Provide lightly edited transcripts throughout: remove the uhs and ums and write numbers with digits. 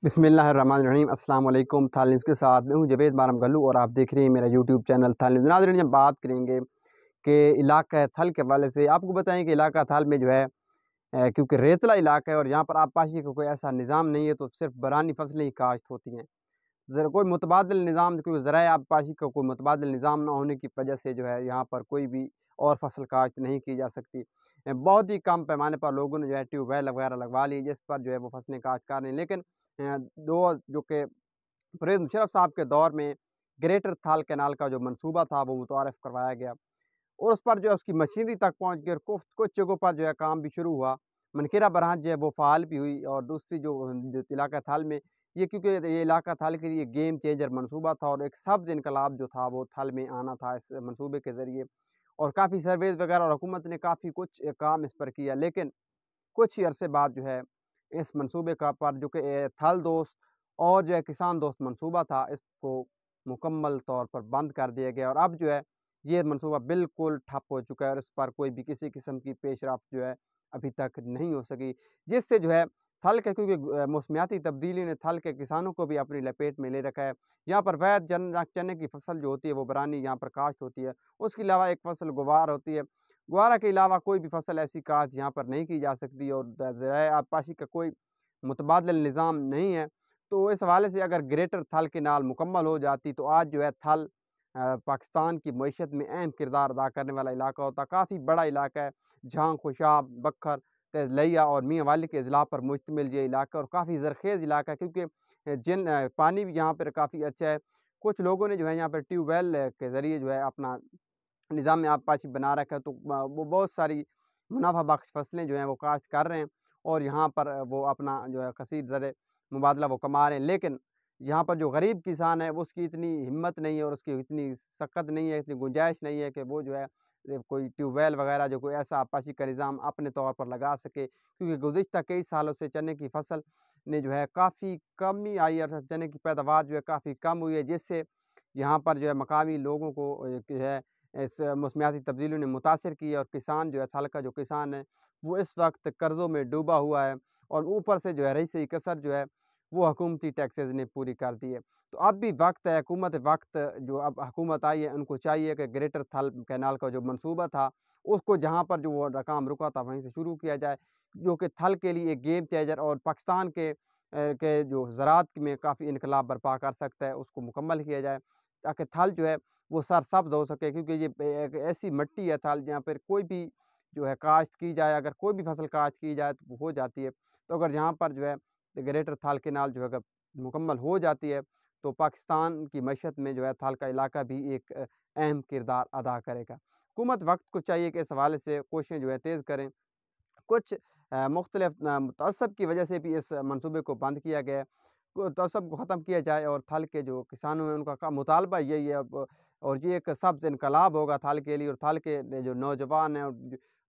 बिस्मिल्लाहिर्रहमानिर्रहीम। अस्सलाम वालेकुम। थाल न्यूज़ के साथ मैं हूं जवेद बारम गल्लू और आप देख रहे हैं मेरा यूट्यूब चैनल थाल न्यूज़। नाज़रीन, जब बात करेंगे कि इलाका थल के हवाले से आपको बताएं कि इलाका थल में जो है क्योंकि रेतला इलाका है और यहाँ पर आबपाशी का कोई ऐसा निज़ाम नहीं है, तो सिर्फ बरानी फसलें ही काश्त होती हैं। ज़रा कोई मुतबादिल निज़ाम, क्योंकि ज़राए आबपाशी का कोई मुतबादिल निज़ाम ना होने की वजह से जो है यहाँ पर कोई भी और फसल काश्त नहीं की जा सकती। बहुत ही कम पैमाने पर लोगों ने जो है ट्यूबवेल वगैरह लगवा ली, जिस पर जो है वो फसलें काश्त कर रहे हैं। लेकिन दो जो कि परवेज़ मुशर्रफ साहब के दौर में ग्रेटर थाल कैनाल का जो मंसूबा था वो मुतारफ़ करवाया गया और उस पर जो है उसकी मशीनरी तक पहुँच गई और कुछ जगहों पर जो है काम भी शुरू हुआ। मनकेरा बराज जो है वो फ़ाल भी हुई और दूसरी जो इलाका थल में ये, क्योंकि ये इलाका थल के लिए गेम चेंजर मंसूबा था और एक सब्ज़ इनकलाब जो था वो थल में आना था इस मंसूबे के ज़रिए। और काफ़ी सर्वेज़ वगैरह और हुकूमत ने काफ़ी कुछ काम इस पर किया, लेकिन कुछ ही अरसे बाद जो है इस मंसूबे का पर जो कि थल दोस्त और जो है किसान दोस्त मंसूबा था, इसको मुकम्मल तौर पर बंद कर दिया गया और अब जो है ये मंसूबा बिल्कुल ठप हो चुका है और इस पर कोई भी किसी किस्म की पेशरफ्त जो है अभी तक नहीं हो सकी, जिससे जो है थल के, क्योंकि मौसमियाती तब्दीली ने थल के किसानों को भी अपनी लपेट में ले रखा है। यहाँ पर वैद चने की फसल जो होती है वो बरानी यहाँ पर काश्त होती है, उसके अलावा एक फसल गुवार होती है। गुवारा के अलावा कोई भी फसल ऐसी काश्त यहाँ पर नहीं की जा सकती और ज़राए आबपाशी का कोई मुतबादल निज़ाम नहीं है। तो इस हवाले से अगर ग्रेटर थल कैनाल मुकम्मल हो जाती तो आज जो है थल पाकिस्तान की मईशत में अहम किरदार अदा करने वाला इलाका होता। काफ़ी बड़ा इलाका है, जहाँ खुशाब, बखर, तेलिया और मियाँ वाली के अजला पर मुश्तमिल ये इलाका और काफ़ी ज़रखेज़ इलाका है, क्योंकि पानी भी यहाँ पर काफ़ी अच्छा है। कुछ लोगों ने जो है यहाँ पर ट्यूबवेल के ज़रिए जो है अपना निज़ाम में आबपाशी बना रखा है, तो वो बहुत सारी मुनाफ़ा बख्श फसलें जो हैं वो काश्त कर रहे हैं और यहाँ पर वो अपना जो है कसीर ज़र मुबादला वो कमा रहे हैं। लेकिन यहाँ पर जो गरीब किसान है वो उसकी इतनी हिम्मत नहीं है और उसकी इतनी सख्त नहीं है, इतनी गुंजाइश नहीं है कि वो जो है कोई ट्यूबवेल वगैरह जो कोई ऐसा आबपाशी का निज़ाम अपने तौर पर लगा सके, क्योंकि गुज़िश्ता कई सालों से चने की फसल ने जो है काफ़ी कमी आई और चने की पैदावार जो है काफ़ी कम हुई है, जिससे यहाँ पर जो है मकामी लोगों को जो है इस मौसमियाती तब्दीली ने मुतासिर की और किसान जो है थल का जो किसान है वो इस वक्त कर्ज़ों में डूबा हुआ है और ऊपर से जो है रही सही कसर जो है वो हुकूमती टैक्सेस ने पूरी कर दी है। तो अब भी वक्त है, हुकूमत वक्त जो अब हुकूमत आई है उनको चाहिए कि ग्रेटर थल कैनाल का जो मंसूबा था उसको जहाँ पर जो वो रकाम रुका था वहीं से शुरू किया जाए, जो कि थल के लिए एक गेम चेंजर और पाकिस्तान के जो ज़राअत में काफ़ी इनकलाब बर्पा कर सकता है उसको मुकम्मल किया जाए, ताकि थल जो है वो सरसब्ज़ हो सके, क्योंकि ये एक ऐसी मिट्टी है थल जहाँ पर कोई भी जो है काश्त की जाए, अगर कोई भी फसल काश्त की जाए तो वो हो जाती है। तो अगर यहाँ पर जो है ग्रेटर थल कैनाल जो है अगर मुकम्मल हो जाती है तो पाकिस्तान की मईशत में जो है थल का इलाका भी एक अहम किरदार अदा करेगा। हुकूमत वक्त को चाहिए कि इस हवाले से कोशिशें जो है तेज़ करें। कुछ मुख्तलिफ तअस्सुब की वजह से भी इस मंसूबे को बंद किया गया है। तअस्सुब को ख़त्म किया जाए और थल के जो किसानों हैं उनका मुतालबा यही है अब, और ये एक सब्ज़ इनकलाब होगा थल के लिए और थल के जो नौजवान हैं और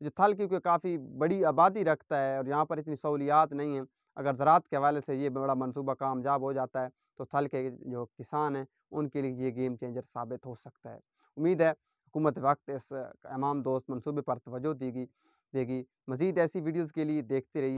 जो थल क्योंकि काफ़ी बड़ी आबादी रखता है और यहाँ पर इतनी सहूलियात नहीं हैं। अगर ज़राअत के हवाले से ये बड़ा मंसूबा कामयाब हो जाता है तो थल के जो किसान हैं उनके लिए ये गेम चेंजर साबित हो सकता है। उम्मीद है हुकूमत वक्त इस तमाम दोस्त मंसूबे पर तवज्जो देगी। मज़ीद ऐसी वीडियोज़ के लिए देखते रहिए।